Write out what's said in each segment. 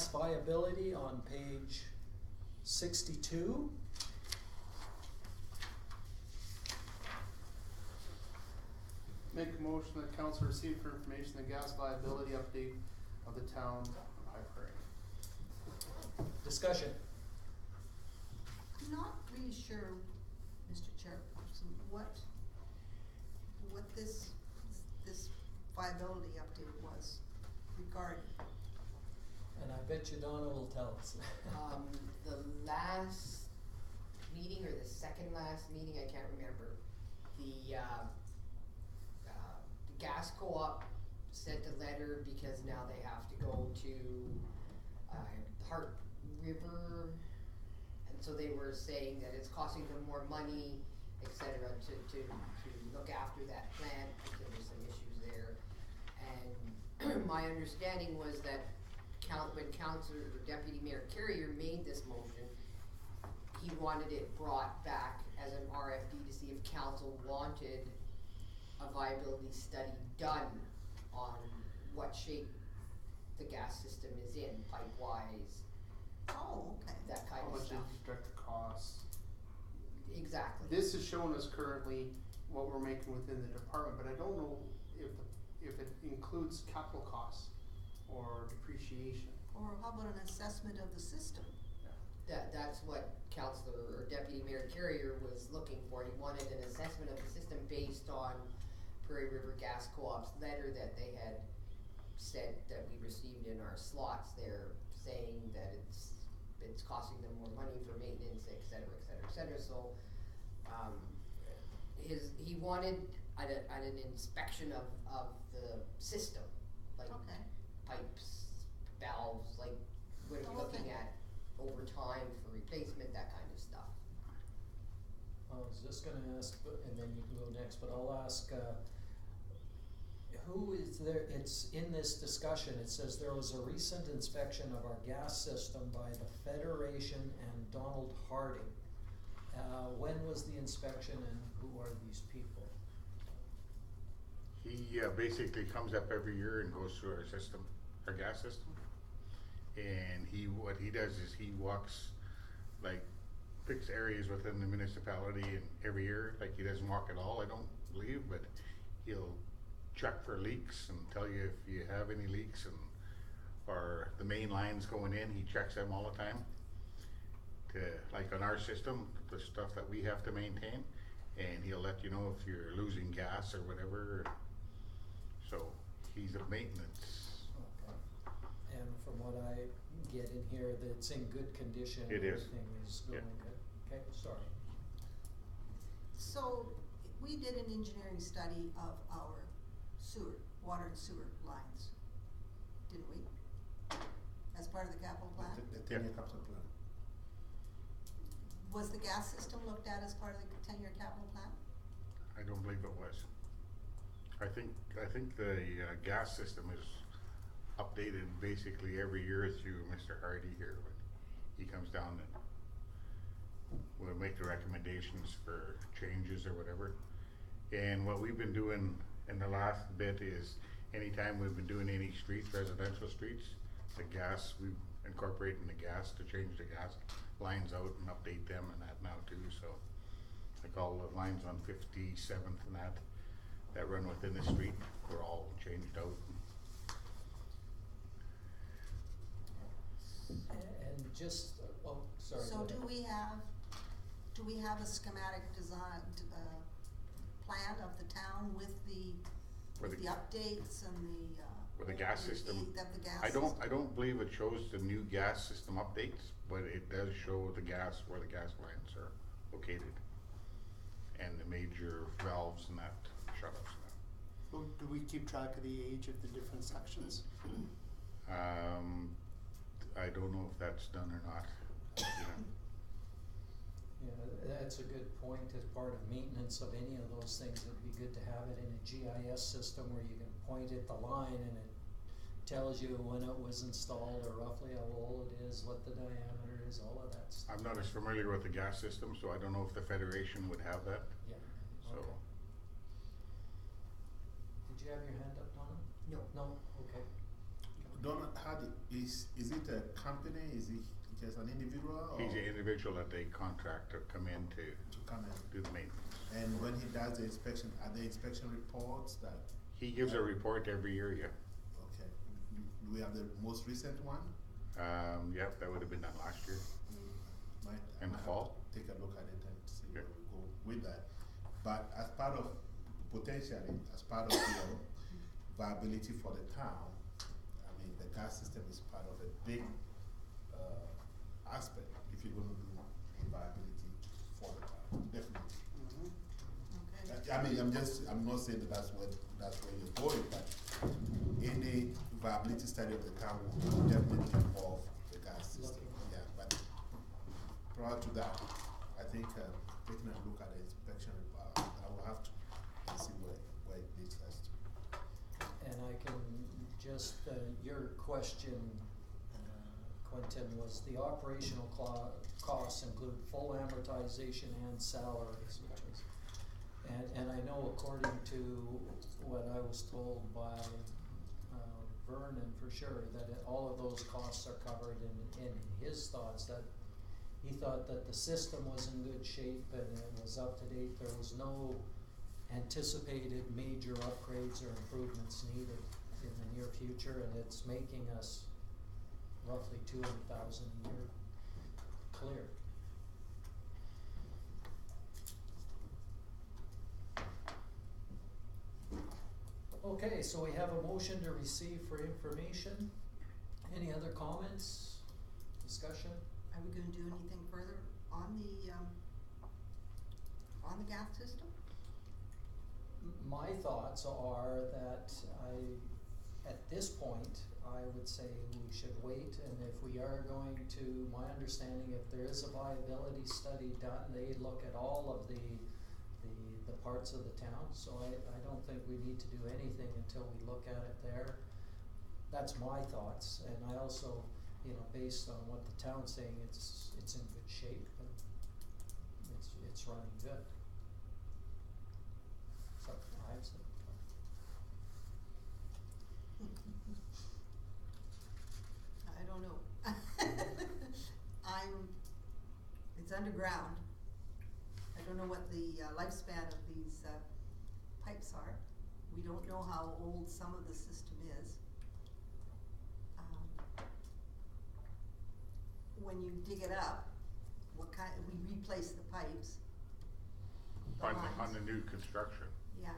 gas viability on page 62. Make a motion that council receive for information the gas viability update of the town of High Prairie. Discussion. I'm not really sure, Mr. Chairperson, what this viability update was regarding. And I bet you Donna will tell us. The last meeting or the second last meeting, I can't remember, the gas co-op sent a letter because now they have to go to Heart River, and so they were saying that it's costing them more money, etc., to look after that plant because there's some issues there. And my understanding was that when Councillor or Deputy Mayor Carrier made this motion, he wanted it brought back as an RFD to see if council wanted a viability study done on what shape the gas system is in, pipe-wise, Oh, okay. that kind How of much stuff. infrastructure costs? Exactly. This is showing us currently what we're making within the department, but I don't know if it includes capital costs or depreciation. Or how about an assessment of the system? That's what Councillor or Deputy Mayor Carrier was looking for. He wanted an assessment of the system based on Prairie River Gas Co-op's letter that they had said that we received in our slots there, saying that it's costing them more money for maintenance, et cetera, et cetera, et cetera. So, he wanted an inspection of the system, like Okay. pipes, valves, like what are we looking at over time for replacement, that kind of stuff. I was just gonna ask, and then you can go next, but I'll ask, who is there, it's in this discussion, it says there was a recent inspection of our gas system by the Federation and Donald Harding. When was the inspection and who are these people? He basically comes up every year and goes through our system, our gas system. And what he does is he walks, like, picks areas within the municipality, and every year, like, he doesn't walk at all, I don't believe, but he'll check for leaks and tell you if you have any leaks, and or the main lines going in, he checks them all the time. Like on our system, the stuff that we have to maintain, and he'll let you know if you're losing gas or whatever. So he's a maintenance. Okay. And from what I get in here, that it's in good condition. It is. Everything is going Yeah. good. Okay, sorry. So we did an engineering study of our water and sewer lines, didn't we? As part of the capital plan? The 10-year capital plan. Was the gas system looked at as part of the 10-year capital plan? I don't believe it was. I think the gas system is updated basically every year through Mr. Hardy here. When he comes down and we'll make the recommendations for changes or whatever. And what we've been doing in the last bit is anytime we've been doing any streets, residential streets, the gas, we've incorporating the gas to change the gas lines out and update them and that now too. So like all the lines on 57th and that run within the street were all changed out. And just, oh, sorry. So go do ahead. we have a schematic design, plan of the town with the updates and the With the gas system, of the gas I system? don't believe it shows the new gas system updates, but it does show the gas, where the gas lines are located, and the major valves and that shut-offs and that. So do we keep track of the age of the different sections? I don't know if that's done or not. Yeah, that's a good point. As part of maintenance of any of those things, it'd be good to have it in a GIS system where you can point at the line and it tells you when it was installed or roughly how old it is, what the diameter is, all of that stuff. I'm not as familiar with the gas system, so I don't know if the Federation would have that. Yeah, So, okay. Did you have your hand up, Donna? No. No? Okay. Donna, Is it a company, is he just an individual or? He's an individual that they contract to come in to To come in? do the maintenance. And when he does the inspection, are there inspection reports that, He gives a report every year, yeah. okay, do we have the most recent one? Yep, that would have been done last year. I In might have fall? to take a look at it and see Yeah. where we go with that. But as part of, potentially, as part of the viability for the town, I mean, the gas system is part of a big, aspect if you're gonna do viability for the town, definitely. Okay. I mean, I'm not saying that's where you're going, but any viability study of the town will definitely involve the gas system. Yeah, but prior to that, I think, taking a look at the inspection, I will have to and see where it leads us to. And I can just, your question, Quentin, was the operational costs include full amortization and salaries, which was, and I know according to what I was told by, Vernon for sure, that all of those costs are covered in his thoughts, that he thought that the system was in good shape and it was up to date, there was no anticipated major upgrades or improvements needed in the near future, and it's making us roughly 200,000 a year clear. Okay, so we have a motion to receive for information. Any other comments, discussion? Are we gonna do anything further on the gas system? My thoughts are that at this point, I would say we should wait, and if we are going to, my understanding, if there is a viability study done, they look at all of the parts of the town, so I don't think we need to do anything until we look at it there. That's my thoughts, and I also, based on what the town's saying, it's in good shape, and it's running good. So, I'd say. I don't know. It's underground. I don't know what the lifespan of these pipes are. We don't know how old some of the system is. When you dig it up, we replace the pipes. The On lines. the new construction. Yeah.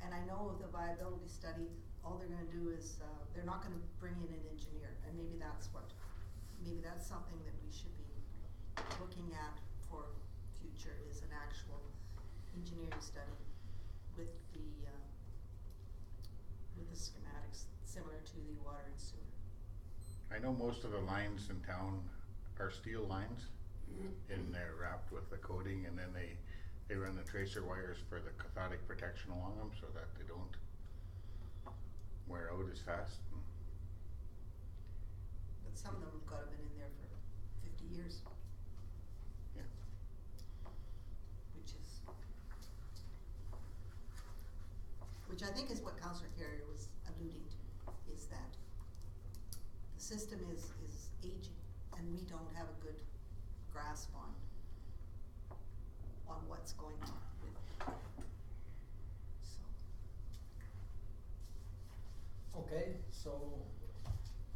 And I know of the viability study, all they're gonna do is, they're not gonna bring in an engineer, and maybe that's something that we should be looking at for future, is an actual engineering study with the schematics, similar to the water and sewer. I know most of the lines in town are steel lines, and they're wrapped with the coating, and then they run the tracer wires for the cathodic protection along them so that they don't wear out as fast. But some of them have gotta been in there for 50 years. Yeah. Which I think is what Councillor Carrier was alluding to, is that the system is aging, and we don't have a good grasp on what's going on with it. So. Okay, so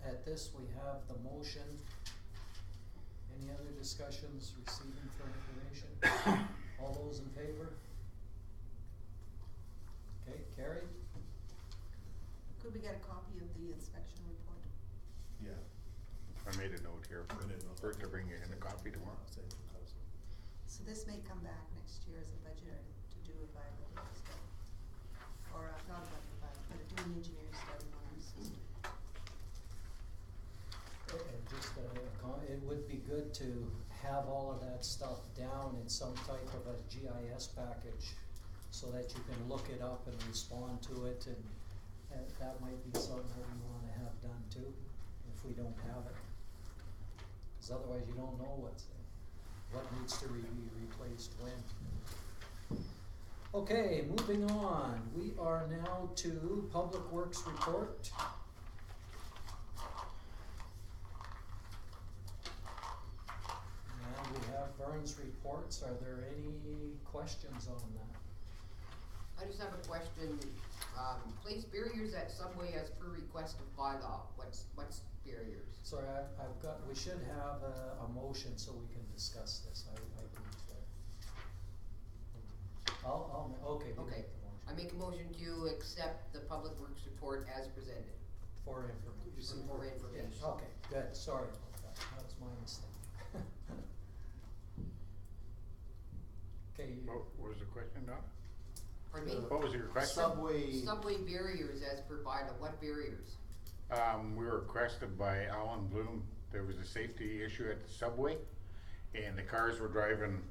at this, we have the motion. Any other discussions, receiving for information? All those in favor? Okay, carried. Could we get a copy of the inspection report? Yeah. I made a note here for Bert to bring you in a copy tomorrow. I'll send it to council. So this may come back next year as a budget item to do a viability study. Or not a budget item, but do an engineering study on our system. And just it would be good to have all of that stuff down in some type of a GIS package so that you can look it up and respond to it, and that might be something that we wanna have done too, if we don't have it. Cause otherwise you don't know what needs to be replaced when. Okay, moving on, we are now to Public Works Report. And we have Vern's reports, are there any questions on that? I just have a question, place barriers at Subway as per request of bylaw, what's barriers? Sorry, I've got, we should have a motion so we can discuss this, I need to. Okay, you Okay, make the motion. I make a motion to accept the Public Works report as presented. For information. For information. Yes, okay, good, sorry about that, that was my mistake. Okay, What was the question, Don? Pardon me? What was your question? Subway barriers as per bylaw, what barriers? We were requested by Alan Bloom, there was a safety issue at the subway, and the cars were driving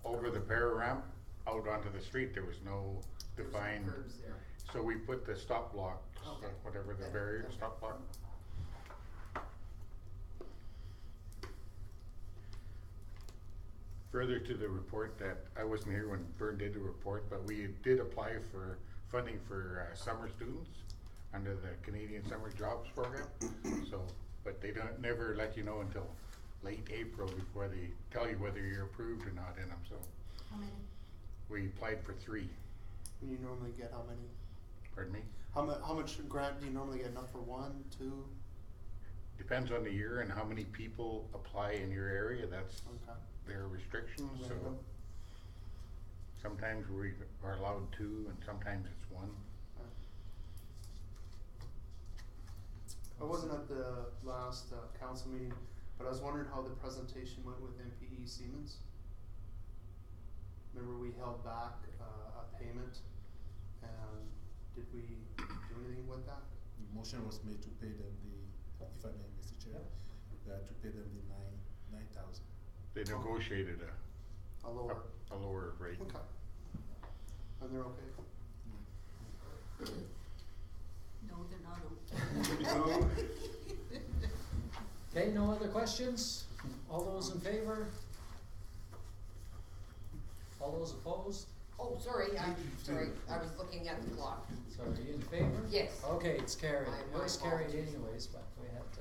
over the para ramp out onto the street, there was no There's no defined. curbs there. So we put the stop block, Okay. whatever the Okay. barrier, Okay. stop block. Further to the report that, I wasn't here when Vern did the report, but we did apply for funding for summer students under the Canadian Summer Jobs Program. So, but they don't, never let you know until late April before they tell you whether you're approved or not in them, so How many? we applied for 3, You normally get how many? pardon me? How much grant do you normally get? Enough for 1, 2? Depends on the year and how many people apply in your area, that's Okay. their restrictions, so Random. sometimes we are allowed 2 and sometimes it's 1. I wasn't at the last council meeting, but I was wondering how the presentation went with MPE Siemens. Remember we held back a payment, and did we do anything with that? The motion was made to pay them if I may, Mr. Chair, to pay them the 9,000. They negotiated A lower. a lower rate. Okay. And they're okay. No, they're not No. okay. Okay, no other questions? All those in favor? All those opposed? Oh, sorry, I was looking at the clock. So are you in favor? Yes. Okay, it's carried. My It was carried apologies. anyways, but we had to.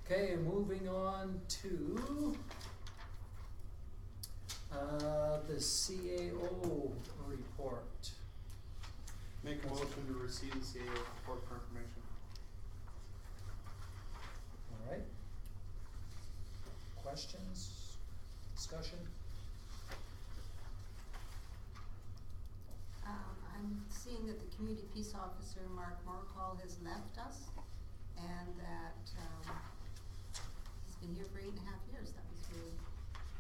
Okay, moving on to the CAO report. Make a motion to receive the CAO report for information. All right. Questions, discussion? I'm seeing that the community peace officer, Mark Morcall, has left us, and that, he's been here for 8.5 years, that was really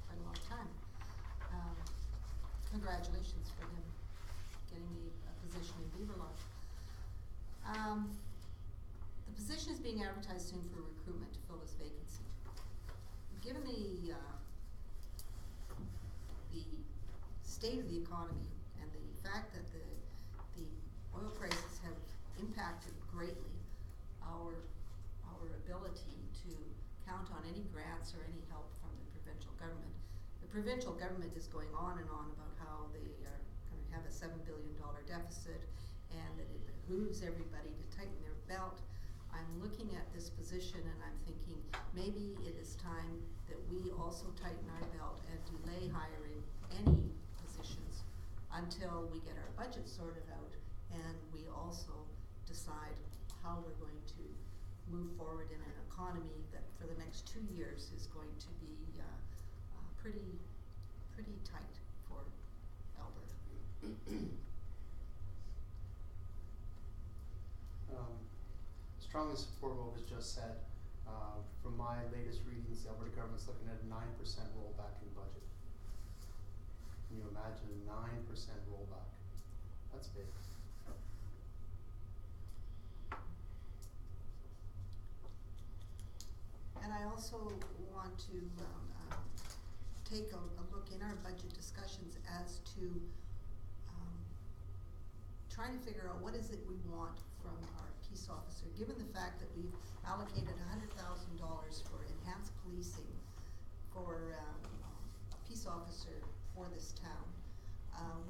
quite a long time. Congratulations for him getting a position in Beaver Lodge. The position is being advertised soon for recruitment to fill this vacancy. Given the state of the economy and the fact that the oil prices have impacted greatly our ability to count on any grants or any help from the provincial government. The provincial government is going on and on about how they are gonna have a $7 billion deficit and that it behooves everybody to tighten their belt. I'm looking at this position and I'm thinking maybe it is time that we also tighten our belt and delay hiring any positions until we get our budget sorted out and we also decide how we're going to move forward in an economy that for the next 2 years is going to be pretty tight for Alberta. Strongly support what was just said. From my latest readings, the Alberta government's looking at a 9% rollback in budget. Can you imagine a 9% rollback? That's big. And I also want to take a look in our budget discussions as to trying to figure out what is it we want from our peace officer, given the fact that we've allocated $100,000 for enhanced policing for a peace officer for this town.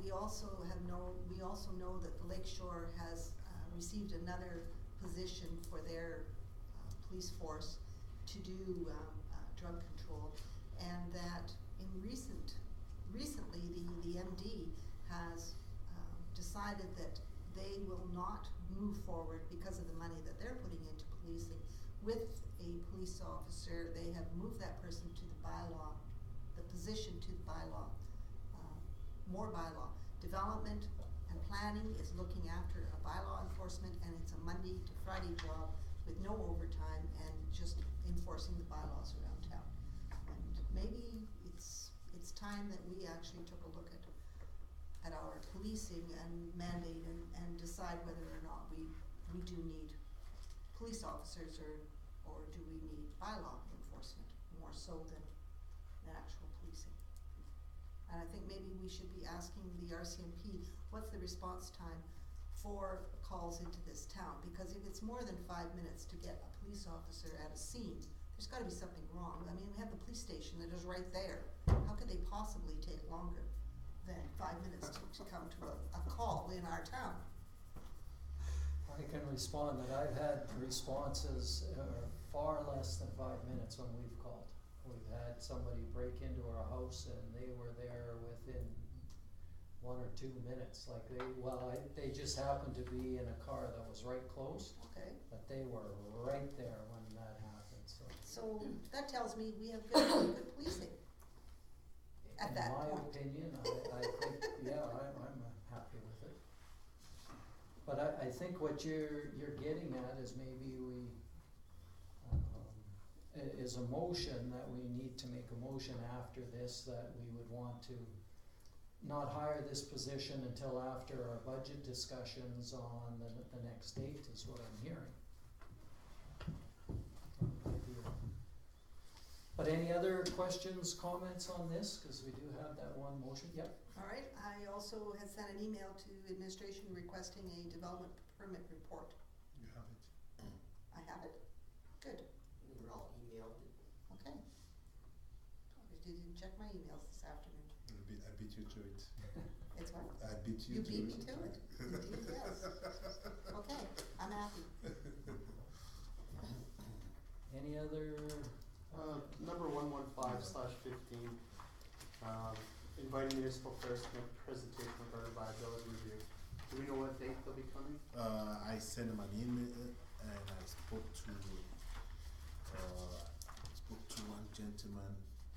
We also know that the Lake Shore has received another position for their police force to do drug control, and that recently the MD has decided that they will not move forward because of the money that they're putting into policing with a police officer. They have moved that person to the bylaw, the position to the bylaw, more bylaw. Development and planning is looking after a bylaw enforcement, and it's a Monday to Friday job with no overtime and just enforcing the bylaws around town. And maybe it's time that we actually took a look at our policing and mandate and decide whether or not we do need police officers or do we need bylaw enforcement more so than actual policing. And I think maybe we should be asking the RCMP, what's the response time for calls into this town? Because if it's more than 5 minutes to get a police officer at a scene, there's gotta be something wrong. I mean, we have the police station that is right there. How could they possibly take longer than 5 minutes to come to a call in our town? I can respond that I've had responses far less than 5 minutes when we've called. We've had somebody break into our house and they were there within 1 or 2 minutes. Like they just happened to be in a car that was right close, Okay, but they were right there when that happened, so. so that tells me we have good policing at that point. In my opinion, I think, yeah, I'm happy with it. But I think what you're getting at is maybe is a motion that we need to make a motion after this that we would want to not hire this position until after our budget discussions on the next date is what I'm hearing. But any other questions, comments on this? Cause we do have that one motion, yep. All right, I also had sent an email to administration requesting a development permit report. You have it. I have it? Good, We were all emailed. okay. I didn't check my emails this afternoon. I beat you to it. It's what? I beat you You to beat it. me to it. Indeed, yes. Okay, I'm happy. Any other? Number 115/15, inviting municipal affairs to make a presentation regarding viability review. Do we know what date they'll be coming? I sent him an email and I spoke to one gentleman,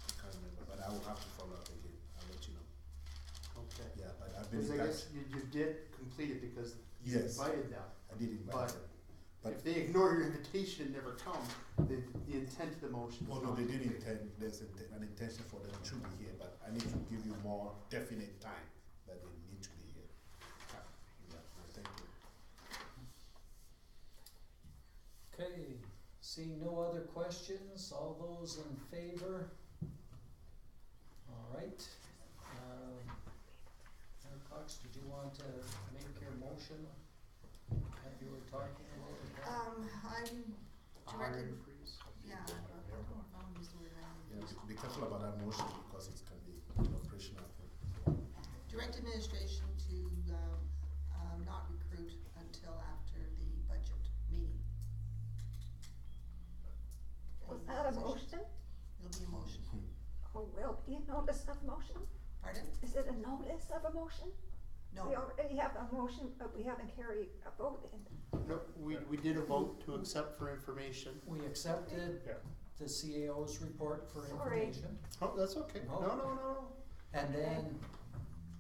I can't remember, but I will have to follow up again, I'll let you know. Okay. Yeah, but I've been Because in I touch. guess you did complete it because you Yes. invited them. I did invite them. But- If they ignore your invitation and never come, the intent of the motion is Oh, no, not they to did do it. intend, there's an intention for them to be here, but I need to give you more definite time that they need to be here. Yeah, no, thank you. Okay, seeing no other questions, all those in favor? All right. Mayor Cox, did you want to make your motion that you were talking about? I'm Hiring directed, freeze. yeah, I don't know if I'll use the word Yeah, hiring. be careful about that motion because it can be an operational thing. Direct administration to, not recruit until after the budget meeting. Was that a motion? It'll be a motion. Or will be a notice of motion? Pardon? Is it a notice of a motion? No. We already have a motion, but we haven't carried a vote in. No, we did a vote to accept for information. We accepted Yeah. the CAO's report for Sorry. information, Oh, that's okay. No. No. and then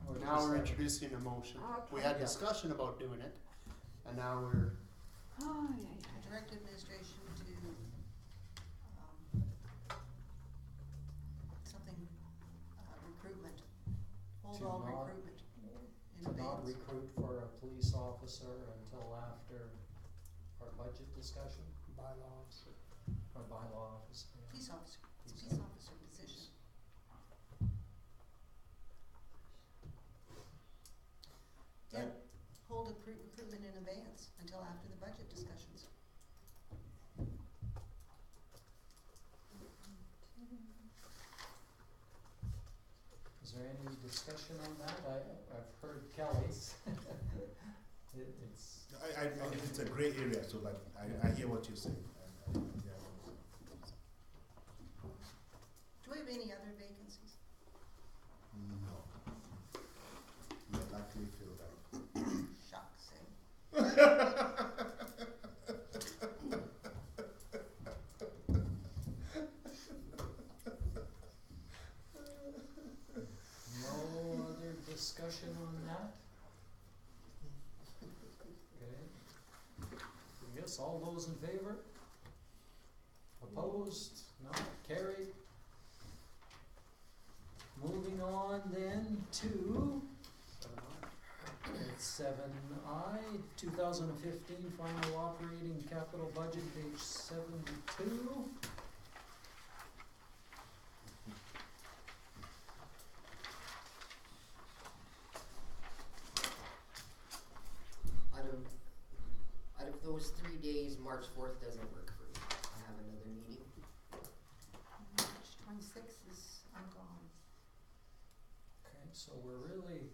Now just we're having- introducing a motion. We Okay. had Yeah. discussion about doing it, and now we're, Oh, yeah. Direct administration to, something, recruitment, hold To all not- recruitment in to not abeyance. recruit for a police officer until after our budget discussion, bylaws. or bylaw officer. yeah. Peace officer, it's a Peace peace officer position. Yeah, hold recruitment in abeyance until after the budget discussions. Is there any discussion on that? I've heard Kelly's. It's, It's a gray area, so but I hear what you're saying. Yeah. Do we have any other vacancies? No. You're likely filled out. Shucks, eh? no other discussion on that? Okay. Yes, all those in favor? Opposed? No, carried. Moving on then to 7I, 2015 final operating capital budget, page 72. Out of those 3 days, March 4th doesn't work for me. I have another meeting. March 26th is, I'm gone. Okay, so we're really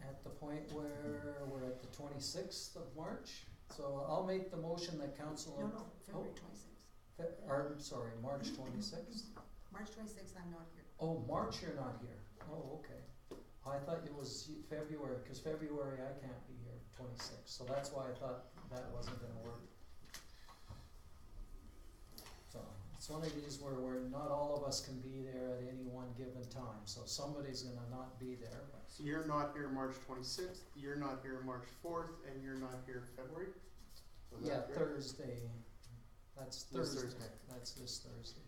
at the point where we're at the 26th of March. So I'll make the motion that council. No, February 26th. Sorry, March 26th. March 26th, I'm not here. Oh, March you're not here. Oh, okay. I thought it was February, cause February I can't be here, 26th. So that's why I thought that wasn't gonna work. So it's one of these where not all of us can be there at any one given time. So somebody's gonna not be there. But So you're not here March 26th, you're not here March 4th, and you're not here February? Was yeah, that correct? Thursday. That's This Thursday. Thursday. That's this Thursday.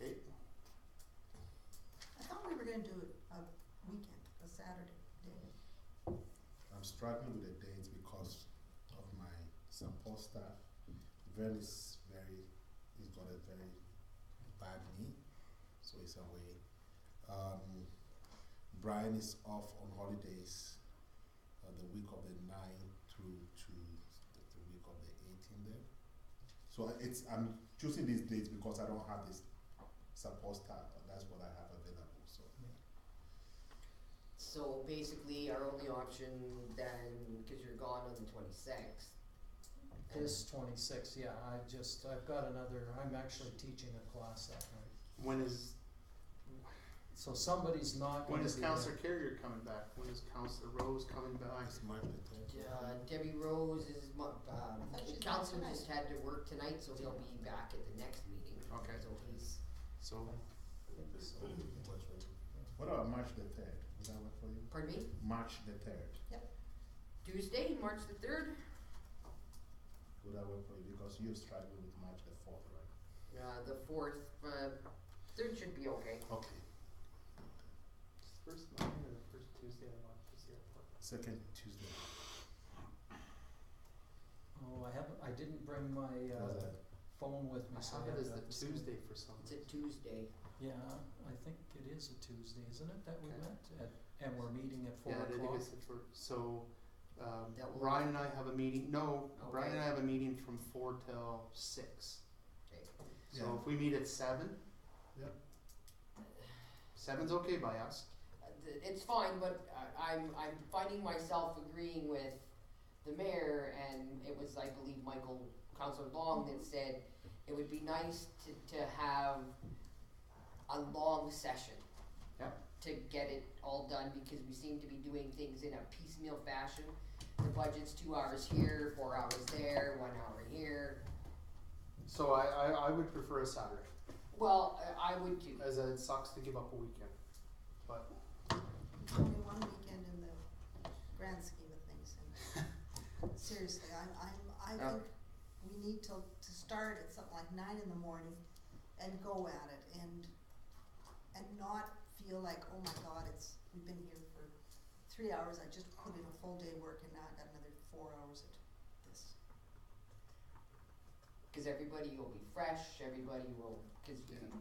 Okay, I thought we were gonna do it a weekend, a Saturday day. I'm struggling with the dates because of my support staff. Vern is he's got a very bad knee, so he's away. Brian is off on holidays the week of the 9th through to the week of the 18th there. So I'm choosing these dates because I don't have this support staff, and that's what I have available, so. So basically, our only option then, because you're gone on the 26th. This 26th, yeah. I've got I'm actually teaching a class that night. when is So somebody's not going to be Councillor there. Carrier coming back? When is Councillor Rose coming back? It's March the 10th. Debbie Rose is, she's council back just had to work tonight, so he'll be back at the next meeting. Okay. So he's, So, What about March the 3rd? Would that work for you? pardon me, March the 3rd. Tuesday, March the 3rd? Would that work for you? Because you're struggling with March the 4th, right? The 4th, 3rd should be okay. Okay. first Monday or the first Tuesday of the month is the airport? Second Tuesday. Oh, I didn't bring my Was that? phone with me, I so have it as have the to see. Tuesday for some It's a reason. Tuesday. Yeah, I think it is a Tuesday, isn't it, that we Okay. met at, and we're meeting at 4 Yeah, I think o'clock? it's the so, That will- Brian and I have a meeting, no, Brian and I Okay. have a meeting from 4 till 6. Okay. So Yeah. if we meet at 7? Yep. 7's okay by us. It's fine, but I'm finding myself agreeing with the mayor, and it was, I believe, Councillor Long that said it would be nice to have a long session. Yep. To get it all done, because we seem to be doing things in a piecemeal fashion. The budget's 2 hours here, 4 hours there, 1 hour here. So I would prefer a Saturday, Well, I would too. as it sucks to give up a weekend, but It's only one weekend in the grand scheme of things, and seriously, I Yeah. think we need to start at something like 9 in the morning and go at it, and not feel like, oh my God, we've been here for 3 hours, I just put in a full day work and now I got another 4 hours at this. Because everybody will be fresh, everybody will, because you know.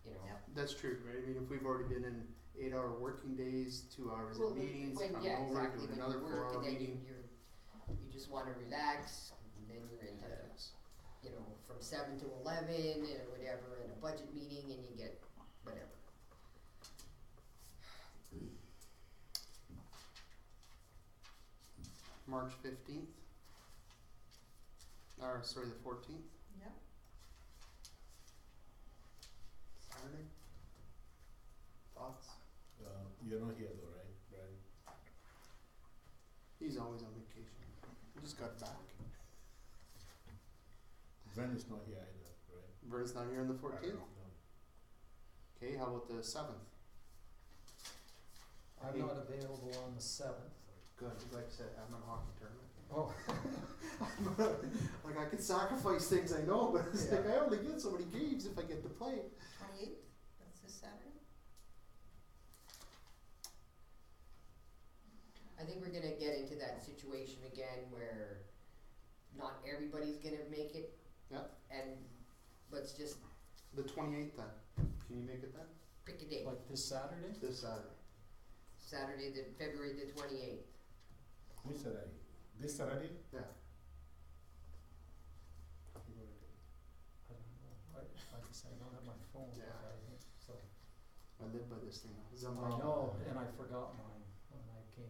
Yep. that's true, right? I mean, if we've already been in 8-hour working days, 2 hours Well, of meetings, when- come yeah, over, exactly, do when another you work 4-hour and then meeting. you just wanna relax, and then you're into, Yes. from 7 to 11 and whatever, and a budget meeting, and you get whatever. March 15th. Or, sorry, the 14th, Yep. Saturday. Thoughts? You're not here though, right, Brian? He's always on vacation. He just got back. Vern is not here either, right? Vern's not here on the I don't 14th? know. No. Okay, how about the 7th? I'm not available on the seventh. Good, like I said, I'm in a hockey tournament. Oh, Like I could sacrifice things I know, but it's like Yeah. I only get so many games if I get to play. 28th, that's this Saturday? I think we're gonna get into that situation again where not everybody's gonna make it. Yeah. And let's just The 28th then. Can you make it then? pick a date. like this Saturday? This Saturday. Saturday, February the 28th. Which Saturday? This Saturday? Yeah. I don't know. Like I said, I don't have my phone, Yeah. so. I live by this thing. I Zambrano. know, and I forgot mine when I came.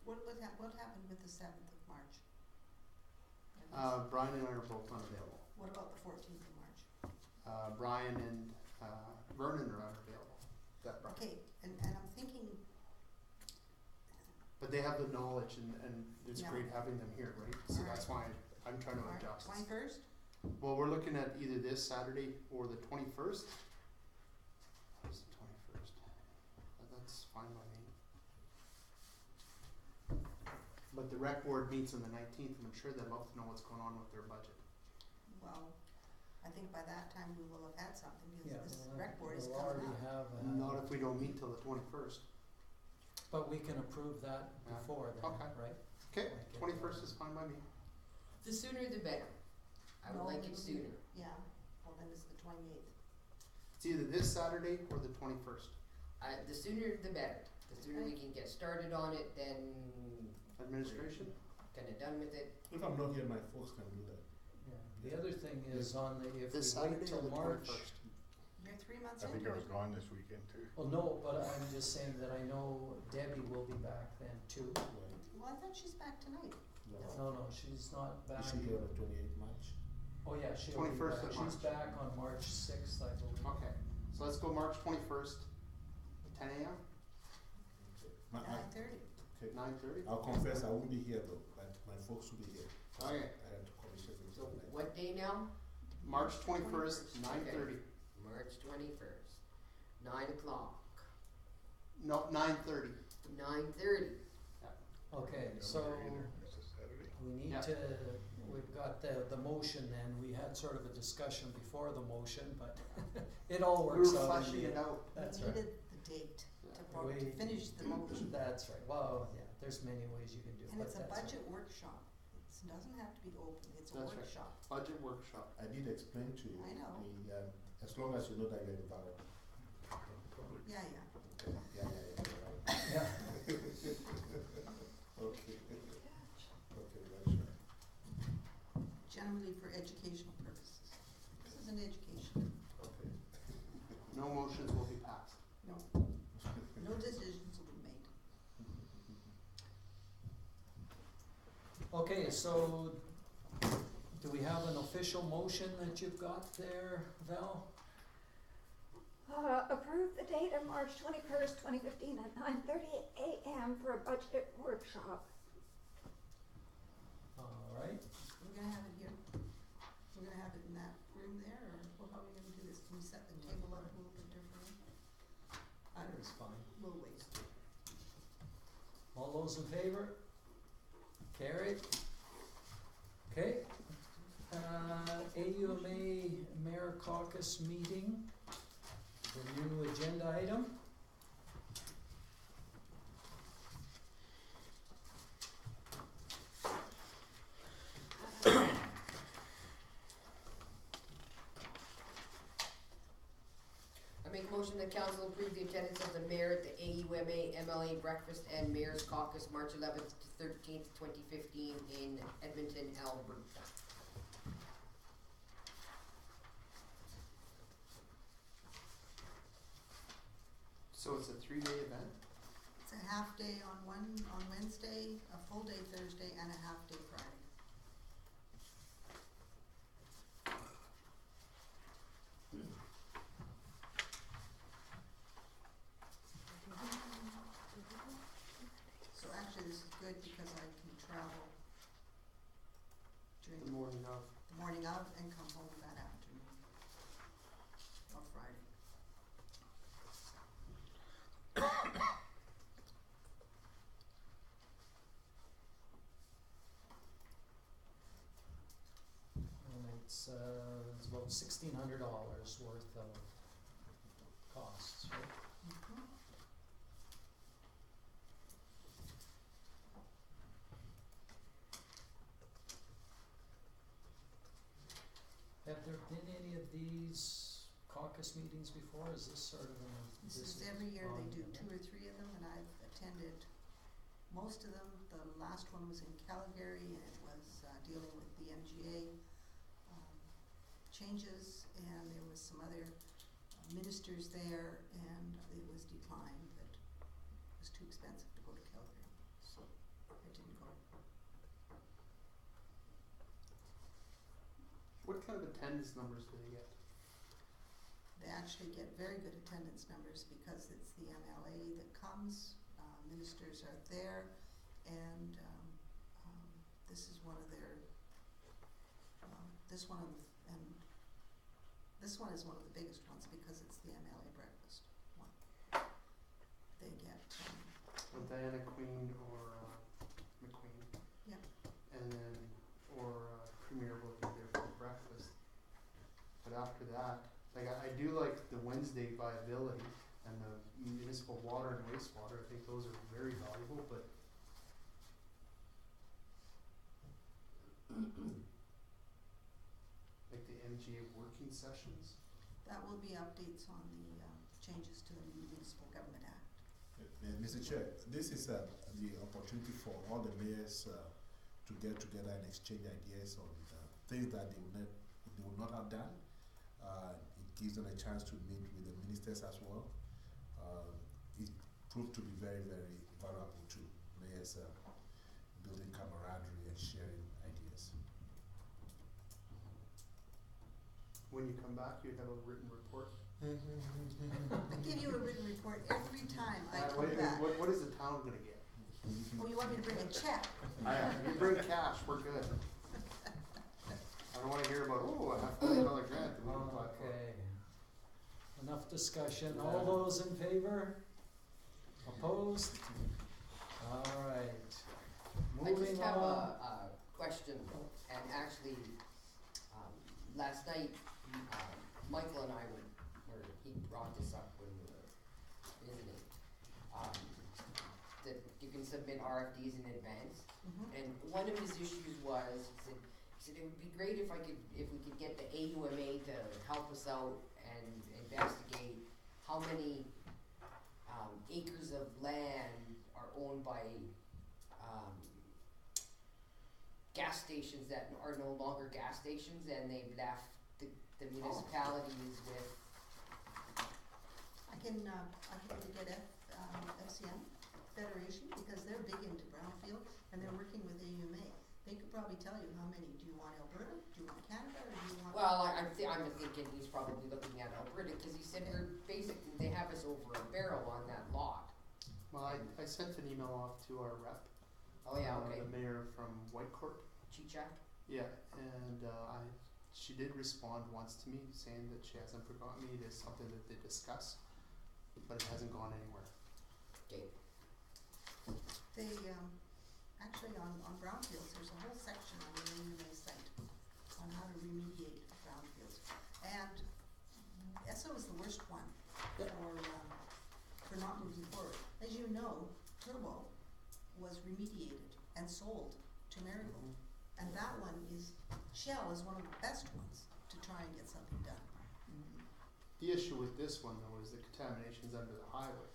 What happened with the 7th of March? Brian and I are both unavailable. What about the 14th of March? Brian and Vernon are unavailable. That Brian. Okay, and I'm thinking, But they have the knowledge and it's Yeah. great having them here, right? So Alright. that's why I'm trying to March adjust. 21st? Well, we're looking at either this Saturday or the 21st. What's the 21st? That's fine by me. But the rec board meets on the 19th, and I'm sure they'd love to know what's going on with their budget. Well, I think by that time we will have had something, Yeah, because this well, rec board is we'll coming already up. have, Not if we don't meet till the 21st. but we can approve that Yeah. before then, Okay. right? Okay, Like it, 21st is fine by me. The sooner the better. I would No, like it'll it be- sooner. Yeah, well then it's the 28th. It's either this Saturday or the 21st. The sooner the better. The sooner we can get started on it, then Administration? kinda done with it. If I'm not here, my folks can do that. Yeah, the other thing is on the, if This we wait Saturday or till the March. 21st? You're 3 months I into think I was it. gone this weekend too. Well, no, but I'm just saying that I know Debbie will be back then too. Right. Well, I thought she's back tonight. No, she's not back. Is she here on the 28th March? Oh, yeah, she'll be 21st back. of She's March. back on March 6th, I believe. Okay, so let's go March 21st, 10 a.m., My, I, 9:30. okay. 9:30? I'll confess I won't be here though, but my folks will be here. Okay. I had to commission them. So what day now? March 21st, 9:30. March 21st, 9 o'clock, No, 9:30. 9:30. Okay, Don't so worry either. It's a Saturday. we need Yeah. to, we've got the motion then. We had sort of a discussion before the motion, but it all We were works out in fleshing the it end. out. That's We right. needed the date Yeah. to We- finish the motion. That's right. Well, yeah, there's many ways you can do it, And but it's a that's right. budget workshop. It doesn't have to be open, it's a That's right. workshop. Budget workshop. I did explain to you. I know. As long as you know that you're involved. Public. Yeah, yeah. Okay. Yeah, right. Yeah. Okay. Okay, that's right. Generally for educational purposes. This is an education. Okay. No motions will be passed. No, no decisions will be made. Okay, so do we have an official motion that you've got there, Val? Approve the date of March 21st, 2015 at 9:30 a.m. for a budget workshop. All right, We're gonna have it here. We're gonna have it in that room there, or how are we gonna do this? Can we set the table up a little bit differently? I don't that's know. fine. We'll wait. All those in favor? Carried. Okay. AUMA Mayor Caucus meeting, the new agenda item. I make a motion that council approve the attendance of the mayor at the AUMA MLA breakfast and mayor's caucus, March 11th to 13th, 2015 in Edmonton, Alberta. So it's a 3-day event? It's a half day on Wednesday, a full day Thursday, and a half day Friday. So actually, this is good because I can travel during The morning of. the morning of and come home that afternoon of Friday. And it's about $1,600 worth of costs, right? Mhm. Have there been any of these caucus meetings before? Is this sort of This is every year they do 2 or 3 of them, and I've attended most of them. The last one was in Calgary, and it was dealing with the MGA changes, and there was some other ministers there, and it was declined, that it was too expensive to go to Calgary, so I didn't go. What kind of attendance numbers do they get? They actually get very good attendance numbers because it's the MLA that comes, ministers are there, and this is one of their, this one is one of the biggest ones because it's the MLA breakfast one. They get, Diana Queen or McQueen. Yep. And then, or Premier will be there for breakfast. But after that, like I do like the Wednesday viability and the municipal water and wastewater. I think those are very valuable, but like the MGA working sessions. that will be updates on the changes to the Municipal Government Act. Mr. Chair, this is the opportunity for all the mayors to get together and exchange ideas on things that they would not have done. It gives them a chance to meet with the ministers as well. It proved to be very, very valuable to mayors building camaraderie and sharing ideas. When you come back, you have a written report. I give you a written report every time I come Wait, back. what is the town gonna get? Oh, you want me to bring a check? You bring cash, we're good. I don't wanna hear about, oh, $500,000 grant that we can apply for. Okay. Enough discussion. All those in favor? Opposed? All right. I just Moving have on. a question, and actually, last night, Michael and I he brought this up when we were visiting, that you can submit RFDs in advance. Mhm. And one of his issues was, he said it would be great if we could get the AUMA to help us out and investigate how many acres of land are owned by gas stations that are no longer gas stations, and they've left the municipalities with. I can get FCM Federation, because they're big into brownfield, and they're working with AUMA. They could probably tell you how many. Do you want Alberta? Do you want Canada? Or do you want? Well, I'm thinking he's probably looking at Alberta, because he said they have us over a barrel on that lot. Well, I sent an email off to our rep. Oh yeah, okay. The mayor from Whitecourt. Chichak? Yeah, and she did respond once to me saying that she hasn't forgotten me. It is something that they discuss, but it hasn't gone anywhere. Okay. They, actually on brownfields, there's a whole section on the AUMA site on how to remediate brownfields. And Esso is the worst one for not moving forward. As you know, Turbo was remediated and sold to Marigold. And that one Shell is one of the best ones to try and get something done. The issue with this one though is the contamination's under the highway.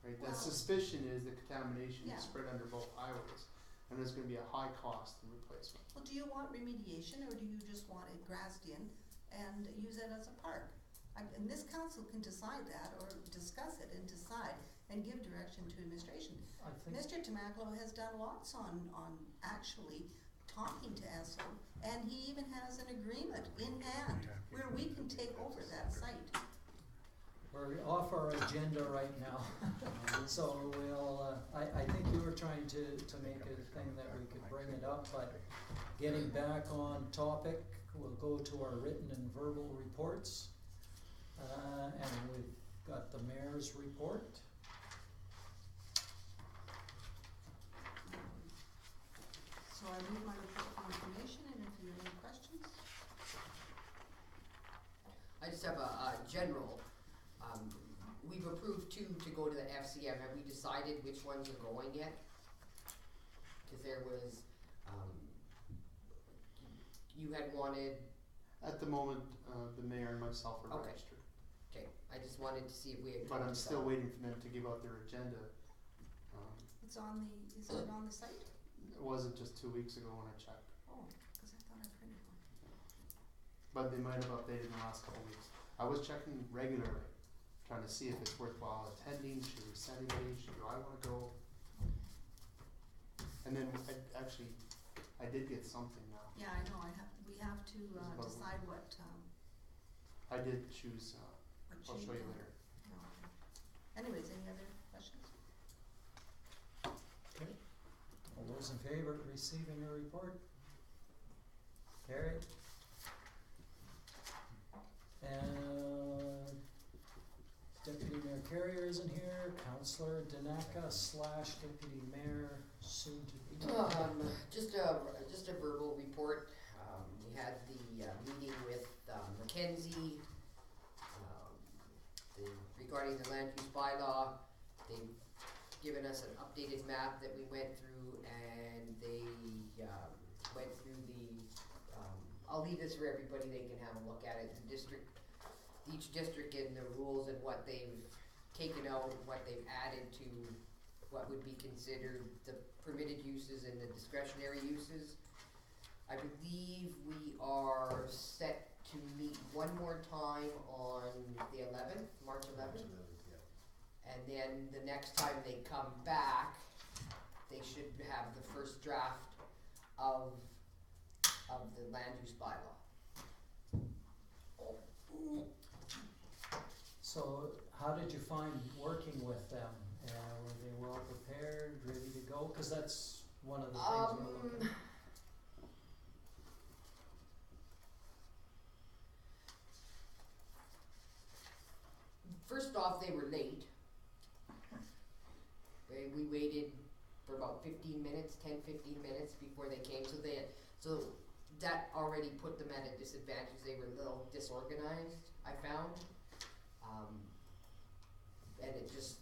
Right, that Well- suspicion is the contamination Yeah. is spread under both highways, and there's gonna be a high cost in replacement. Well, do you want remediation, or do you just want it grassed in and use it as a park? And this council can decide that, or discuss it and decide and give direction to administration. I think, Mr. Tomaklo has done lots on actually talking to ESSO, and he even has an agreement in hand where we can take over that site. we're off our agenda right now, so we'll, I think you were trying to make a thing that we could bring it up, but getting back on topic, we'll go to our written and verbal reports. And we've got the mayor's report. So I leave my report for information, and if you have any questions. I just have a general, we've approved 2 to go to the FCM, have we decided which ones are going yet? Cause there was, you had wanted, At the moment, the mayor and myself are Okay. registered, okay, I just wanted to see if we had. but I'm still waiting for them to give out their agenda. Is it on the site? It wasn't just 2 weeks ago when I checked, Oh, cause I thought I printed one. but they might have updated in the last couple of weeks. I was checking regularly, trying to see if it's worthwhile attending, should we send anybody, do I wanna go? And then I did get something now. Yeah, I know, we have to, There's about- decide what I did choose, I'll show you later. No. Anyways, any other questions? Okay. All those in favor of receiving a report? Carried. And Deputy Mayor Carrier isn't here, Councillor Danaka / Deputy Mayor soon to be. Just a verbal report, we had the, meeting with, Mackenzie, regarding the land use bylaw. They've given us an updated map that we went through, and they, went through the, I'll leave this for everybody, they can have a look at it, the district, each district and the rules and what they've taken out, what they've added to what would be considered the permitted uses and the discretionary uses. I believe we are set to meet one more time on the 11th, March 11th. And then the next time they come back, they should have the first draft of the land use bylaw. So how did you find working with them? Were they well prepared, ready to go? Cause that's one of the things we're looking at. First off, they were late. We waited for about 15 minutes, 10, 15 minutes before they came, so that already put them at a disadvantage. They were a little disorganized, I found. And it just,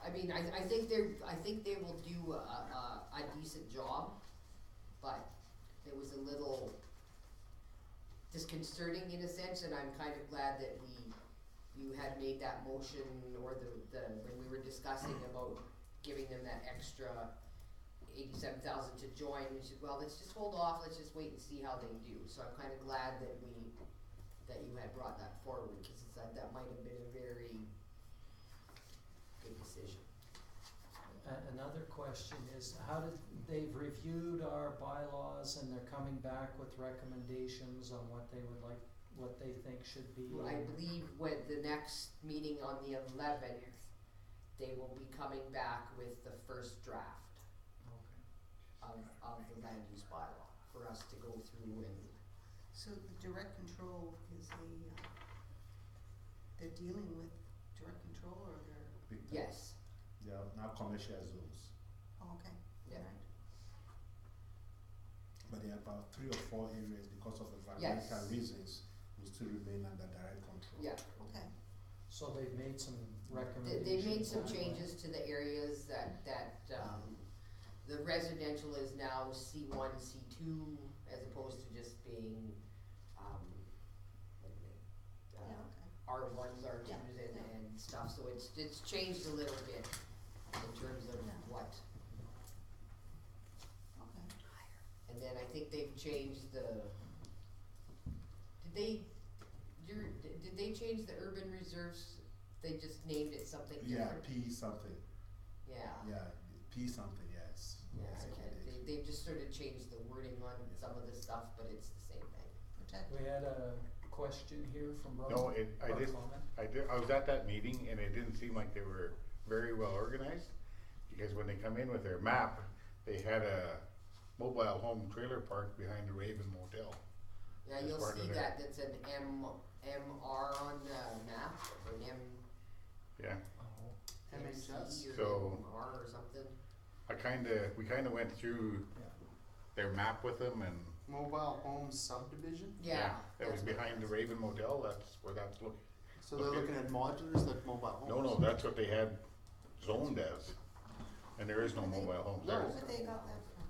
I mean, I think they will do a decent job, but it was a little disconcerting in a sense, and I'm kind of glad that you had made that motion, or when we were discussing about giving them that extra $87,000 to join, we said, well, let's just hold off, let's just wait and see how they do. So I'm kind of glad that you had brought that forward, because that might have been a very good decision. Another question is, they've reviewed our bylaws and they're coming back with recommendations on what they would like, what they think should be. I believe when the next meeting on the 11th, they will be coming back with the first draft Okay. of the land use bylaw for us to go through and. So the direct control is they're dealing with direct control, or they're, Big time. Yes, They are now commercial zones, oh, okay, Yeah. alright. but there are about 3 or 4 areas because of Yes. environmental reasons will still remain under direct control. yeah. Okay, So they've made some They recommendations. made some on changes to the areas that the residential is now C1, C2, as opposed to just being, yeah, okay. R1s, R2s Yeah, and, yeah. and stuff, so it's changed a little bit in terms of Yeah. what. Okay. And then I think they've changed did they change the urban reserves They just named it something Yeah, different. P something, Yeah. yeah, P something, yes. Yeah, That's I what can't, it is. they've just sort of changed the wording on some of the stuff, but it's the same thing. Protect. We had a question here from Rob. No, or comment. I was at that meeting and it didn't seem like they were very well organized, because when they come in with their map, they had a mobile home trailer park behind the Raven Motel. Yeah, As you'll part of see their- that, that's an MR on the map, or an Yeah, Oh, MHS. MC or So- MR or something. we kinda went through yeah. their map with them and, Mobile home subdivision, Yeah. that was that's what it behind the is. Raven Motel, that's where that's looking. so they're Okay. looking at modulars like mobile homes. No, that's what they had zoned as, and there is no mobile homes there. No. Where they got that from?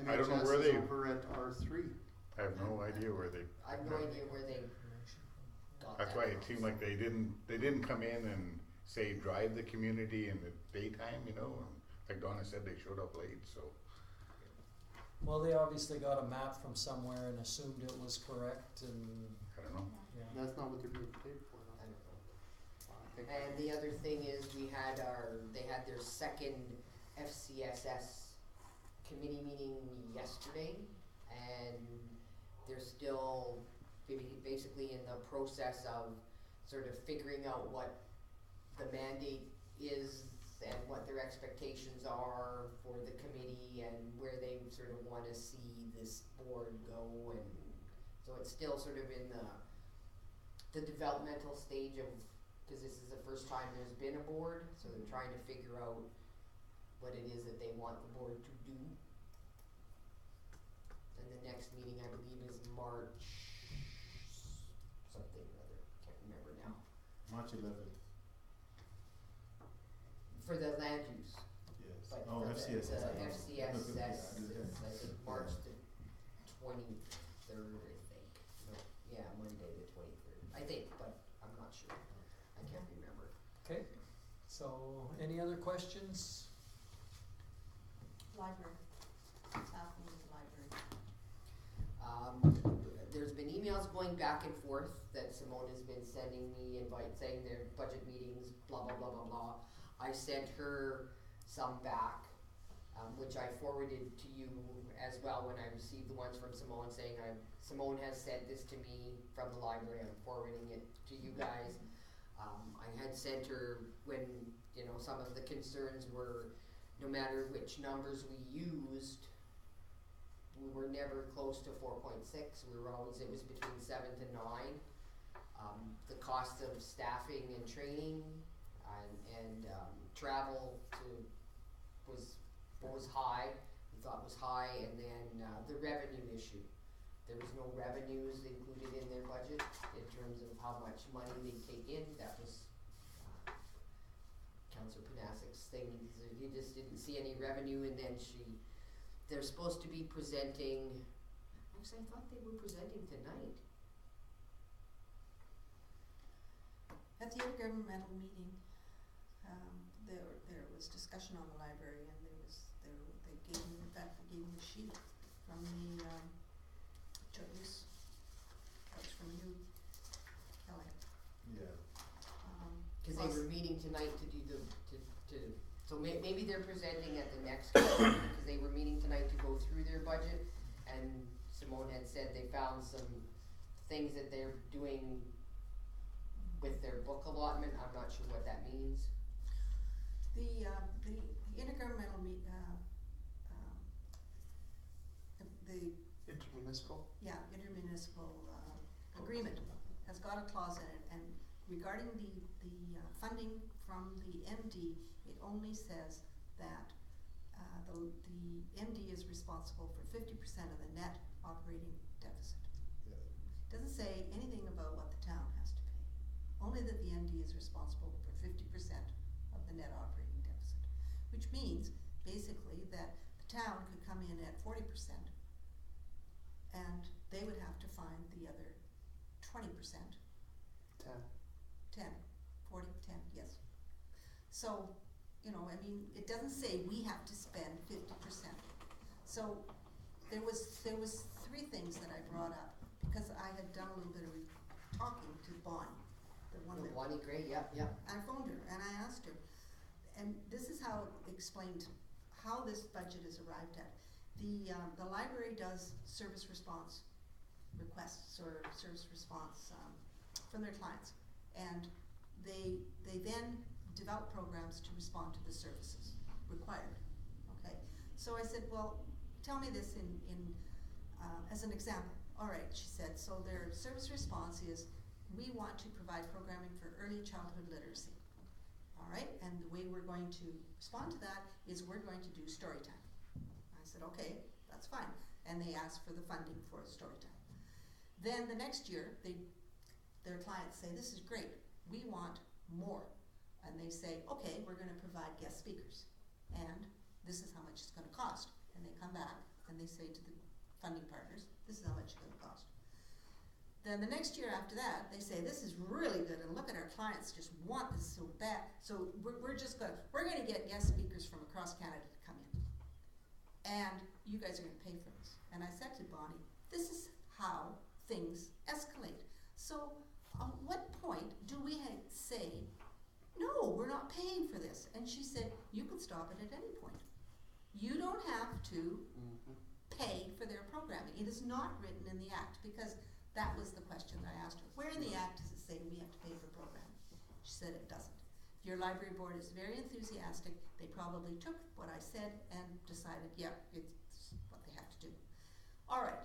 The I don't know MHS where is they- over at R3. I have no idea where they. I have no idea where they Information from- got That's that why it from. seemed like they didn't come in and say drive the community in the daytime, you know, and like Donna said, they showed up late, so. Well, they obviously got a map from somewhere and assumed it was correct and, I don't know. yeah. That's not what they're being paid for, I though. don't know. I think. And the other thing is, they had their second FCSS committee meeting yesterday, and they're still basically in the process of sort of figuring out what the mandate is and what their expectations are for the committee and where they sort of wanna see this board go, and so it's still sort of in the developmental stage of, cause this is the first time there's been a board, so they're trying to figure out what it is that they want the board to do. And the next meeting, I believe, is March something or other, can't remember now, March 11th, for the land use. yes. But Oh, for FCS. the I know. FCSS is, Yeah, I think, March the 23rd, I think. No, yeah, Monday the 23rd, I think, but I'm not sure. I can't remember. Okay, so any other questions? Library. What's happening with the library? There's been emails going back and forth that Simone has been sending me, saying their budget meetings, blah, blah, blah, blah, blah. I sent her some back, which I forwarded to you as well when I received the ones from Simone saying Simone has sent this to me from the library, I'm forwarding it to you guys. I had sent her when, you know, some of the concerns were, no matter which numbers we used, we were never close to 4.6, it was between 7 to 9. The cost of staffing and training and travel was high, we thought was high, and then the revenue issue. There was no revenues included in their budget in terms of how much money they take in, that was Councillor Panasic's thing, he just didn't see any revenue, and then they're supposed to be presenting, actually I thought they were presenting tonight. At the intergovernmental meeting, there was discussion on the library, and they gave me, in fact, they gave me a sheet from the, Joyce, that's from you, Kelly. Yeah. Cause they Plus- were meeting tonight to do so maybe they're presenting at the next meeting, cause they were meeting tonight to go through their budget, and Simone had said they found some things that they're doing with their book allotment, I'm not sure what that means. The intergovernmental the Intermunicipal. intermunicipal, agreement has got a clause in it, and regarding the funding from the MD, it only says that, the MD is responsible for 50% of the net operating deficit. Yeah. Doesn't say anything about what the town has to pay, only that the MD is responsible for 50% of the net operating deficit, which means basically that the town could come in at 40% and they would have to find the other 20%, 10, 40, 10, yes. So, you know, I mean, it doesn't say we have to spend 50%. So there was three things that I brought up, because I had done a little bit of talking to Bonnie, the one that. Bonnie Gray, yep, yep. I phoned her and I asked her, and this is how it explained how this budget is arrived at. The library does service response requests or service response from their clients, and they then develop programs to respond to the services required. Okay, so I said, well, tell me this in as an example. All right, she said, so their service response is, we want to provide programming for early childhood literacy. All right, and the way we're going to respond to that is we're going to do story time. I said, okay, that's fine. And they asked for the funding for story time. Then the next year, their clients say, this is great, we want more. And they say, okay, we're gonna provide guest speakers. And this is how much it's gonna cost. And they come back and they say to the funding partners, this is how much it's gonna cost. Then the next year after that, they say, this is really good, and look at our clients just want this so bad. So we're gonna get guest speakers from across Canada to come in. And you guys are gonna pay for this. And I said to Bonnie, this is how things escalate. So at what point do we say, no, we're not paying for this? And she said, you can stop it at any point. You don't have to pay for their programming. It is not written in the Act, because that was the question that I asked her. Where in the Act does it say we have to pay for programming? She said it doesn't. Your library board is very enthusiastic. They probably took what I said and decided, yeah, it's what they have to do. All right,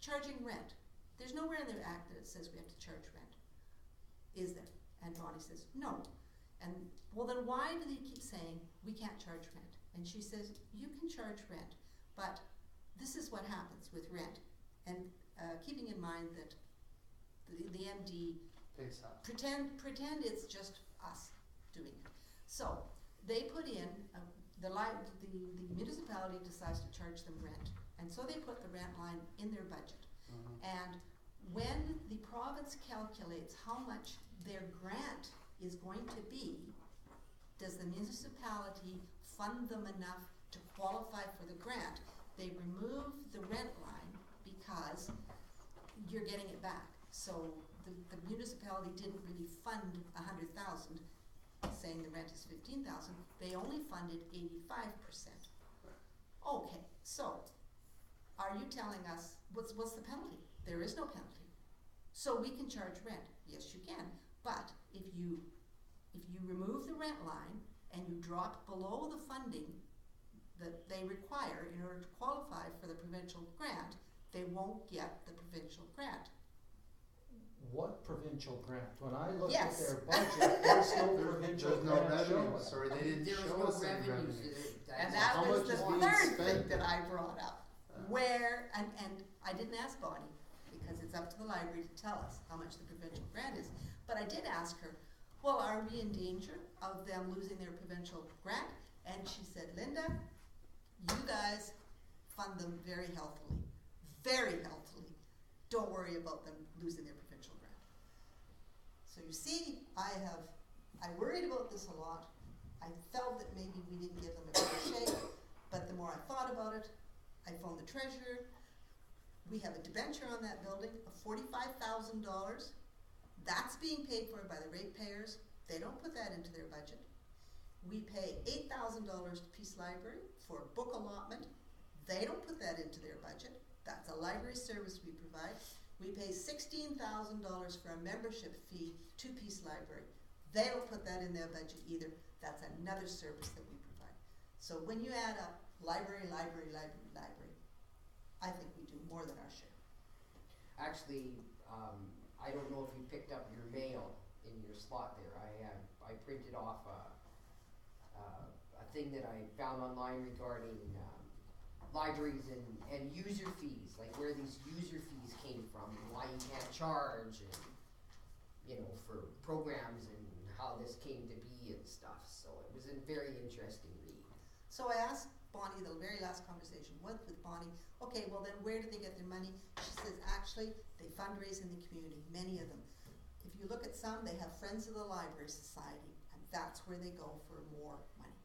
charging rent. There's nowhere in the Act that it says we have to charge rent. Is there? And Bonnie says, no. And, well, then why do they keep saying we can't charge rent? And she says, you can charge rent, but this is what happens with rent. And keeping in mind that the MD pretend it's just us doing it. So they put in the municipality decides to charge them rent, and so they put the rent line in their budget. And when the province calculates how much their grant is going to be, does the municipality fund them enough to qualify for the grant? They remove the rent line because you're getting it back. So the municipality didn't really fund 100,000, saying the rent is 15,000. They only funded 85%. Okay, so are you telling us what's the penalty? There is no penalty. So we can charge rent. Yes, you can. But if you remove the rent line and you drop below the funding that they require in order to qualify for the provincial grant, they won't get the provincial grant. What provincial grant? When I looked Yes. at their budget, there's no provincial There's no grant revenue. showing. Sorry, they didn't There was show no us any revenue, revenue. so And that's that how was much the is being third spent thing that then? I brought up. Where, and I didn't ask Bonnie, because it's up to the library to tell us how much the provincial grant is. But I did ask her, well, are we in danger of them losing their provincial grant? And she said, Linda, you guys fund them very healthily. Very healthily. Don't worry about them losing their provincial grant. So you see, I worried about this a lot. I felt that maybe we didn't give them a fair shake, but the more I thought about it, I phoned the treasurer. We have a debenture on that building of $45,000. That's being paid for by the ratepayers. They don't put that into their budget. We pay $8,000 to Peace Library for book allotment. They don't put that into their budget. That's a library service we provide. We pay $16,000 for a membership fee to Peace Library. They don't put that in their budget either. That's another service that we provide. So when you add up library, I think we do more than our share. Actually, I don't know if you picked up your mail in your slot there. I printed off a thing that I found online regarding libraries and user fees, like where these user fees came from and why you can't charge, and for programs, and how this came to be and stuff. So it was a very interesting read. So I asked Bonnie, the very last conversation with Bonnie, okay, well then where do they get their money? She says, actually, they fundraise in the community, many of them. If you look at some, they have Friends of the Library Society, and that's where they go for more money.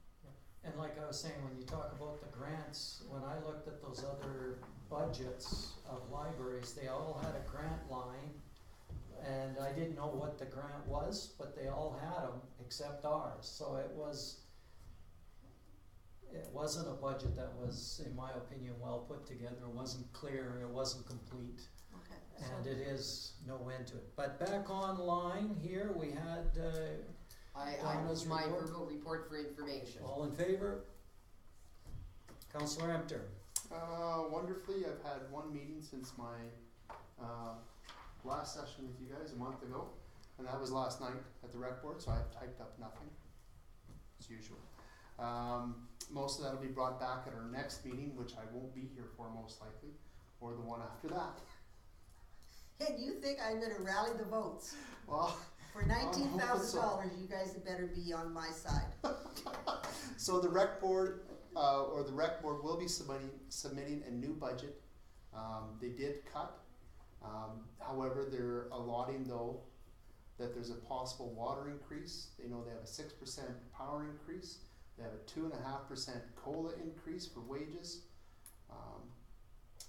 And like I was saying, when you talk about the grants, when I looked at those other budgets of libraries, they all had a grant line. and I didn't know what the grant was, but they all had them except ours, so it wasn't a budget that was, in my opinion, well put together, it wasn't clear, it wasn't complete, Okay, and so, it is no end to it. But back online here, we had, I Donna's move my report. verbal report for information. all in favor? Councillor Empter, Wonderfully, I've had one meeting since my last session with you guys a month ago, and that was last night at the rec board, so I've typed up nothing, as usual. Most of that will be brought back at our next meeting, which I won't be here for most likely, or the one after that. hey, do you think I'm gonna rally the votes? Well, For $19,000, you guys had better be on my side. so the rec board, will be submitting a new budget. They did cut. However, they're allotting though that there's a possible water increase. They know they have a 6% power increase. They have a 2.5% COLA increase for wages.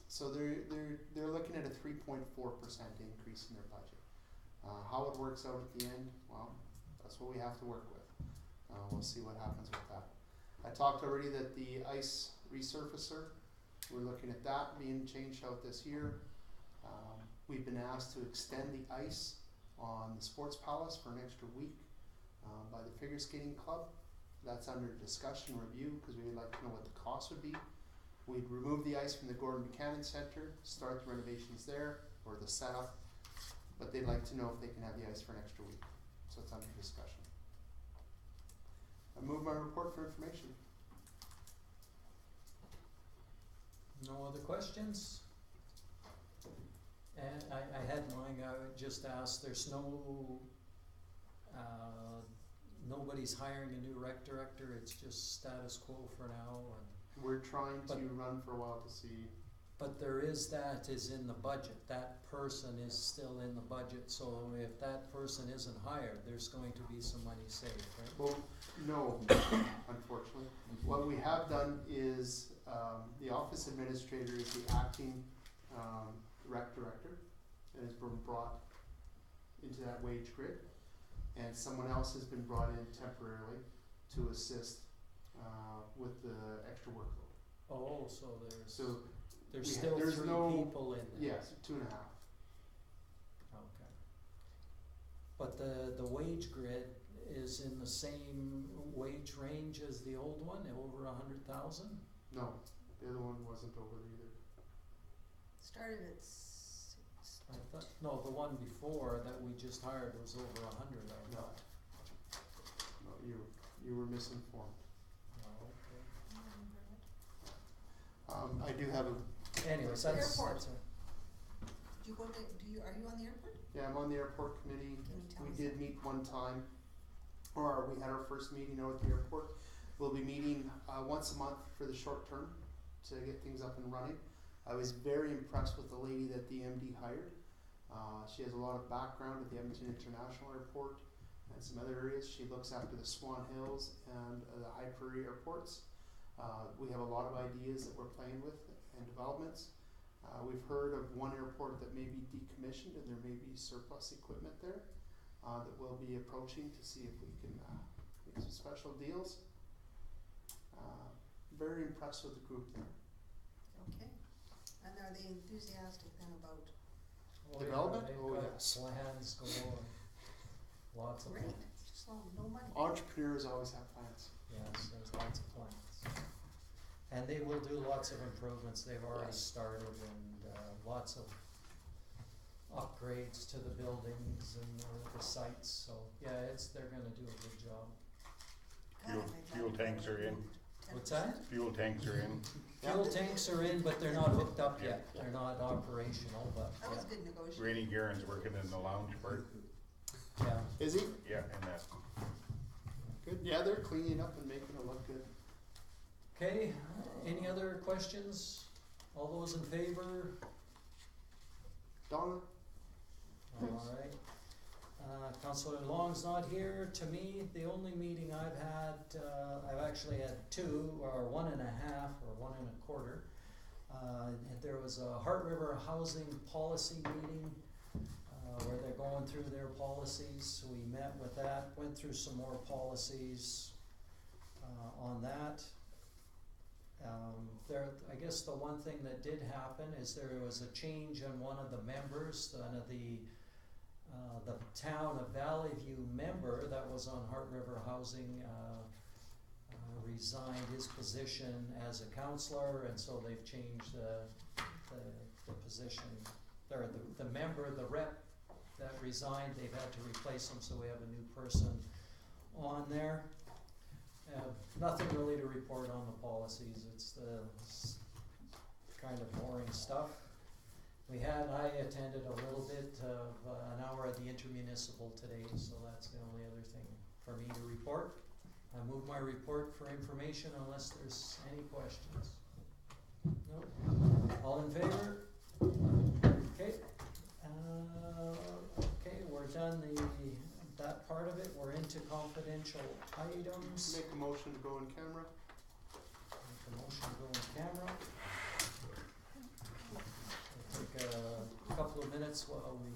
So they're looking at a 3.4% increase in their budget. How it works out at the end, well, that's what we have to work with. We'll see what happens with that. I talked already that the ice resurfacer, we're looking at that being changed out this year. We've been asked to extend the ice on the Sports Palace for an extra week by the Figure Skating Club. That's under discussion review because we would like to know what the cost would be. We'd remove the ice from the Gordon Buchanan Center, start the renovations there, or the setup, but they'd like to know if they can have the ice for an extra week. So it's under discussion. I move my report for information. no other questions? And I had mine, I would just ask, there's nobody's hiring a new rec director, it's just status quo for now, and, We're trying to But- run for a while to see. but there is in the budget, that person is still in the budget, so if that person isn't hired, there's going to be some money saved, right? Well, no, unfortunately. What we have done is, the office administrator is the acting, rec director, and has been brought into that wage grid. And someone else has been brought in temporarily to assist, with the extra workload. Oh, so So, there's we ha- still there's three no- people in there? yes, 2.5. Okay. But the wage grid is in the same wage range as the old one, over 100,000? No, the other one wasn't over either. Started at I thought, no, the one before that we just hired was over 100, I No. thought. No, you were misinformed. Oh, okay. I do have a, Anyways, that's, Airport. that's a, Do you go to, are you on the airport? yeah, I'm on the airport committee. Can you tell We us? did meet one time, or we had our first meeting out at the airport. We'll be meeting, once a month for the short term to get things up and running. I was very impressed with the lady that the MD hired. She has a lot of background at the Edmonton International Airport and some other areas. She looks after the Swan Hills and the High Prairie airports. We have a lot of ideas that we're playing with and developments. We've heard of one airport that may be decommissioned and there may be surplus equipment there that we'll be approaching to see if we can make some special deals. Very impressed with the group there. Okay. And are they enthusiastic then about, oh, Development? yeah, Oh, they've got yes. plans galore, lots of great, plans. just no money. Entrepreneurs always have plans. Yes, there's lots of plans. And they will do lots of improvements, they've already Yes. started, and, lots of upgrades to the buildings and the sites, so, yeah, they're gonna do a good job. Fuel- fuel tanks are in. What's that? Fuel tanks are in. Fuel tanks are in, but they're not hooked up Yeah. yet, they're not operational, but, That was yeah, good negotiation. Rainy Garen's working in the lounge part. yeah. Is he? Yeah, and that. Good. Yeah, they're cleaning up and making it look good. Okay, any other questions? All those in favor? Donna? Alright. Councillor Long's not here. To me, the only meeting I've had, I've actually had two, or 1.5, or 1.25. There was a Heart River Housing Policy meeting, where they're going through their policies. We met with that, went through some more policies, on that. I guess the one thing that did happen is there was a change in one of the members, one of the town of Valley View member that was on Heart River Housing, resigned his position as a counselor, and so they've changed the position, or the member, the rep that resigned, they've had to replace him, so we have a new person on there. Nothing really to report on the policies, it's kind of boring stuff. I attended a little bit of an hour at the intermunicipal today, so that's the only other thing for me to report. I move my report for information unless there's any questions. Nope. All in favor? Okay. Okay, we're done that part of it. We're into confidential items. Make a motion to go in camera. Make a motion to go in camera. We'll take a couple of minutes while we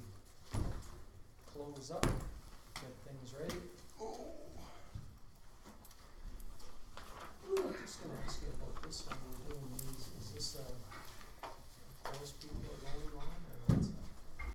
close up, get things ready.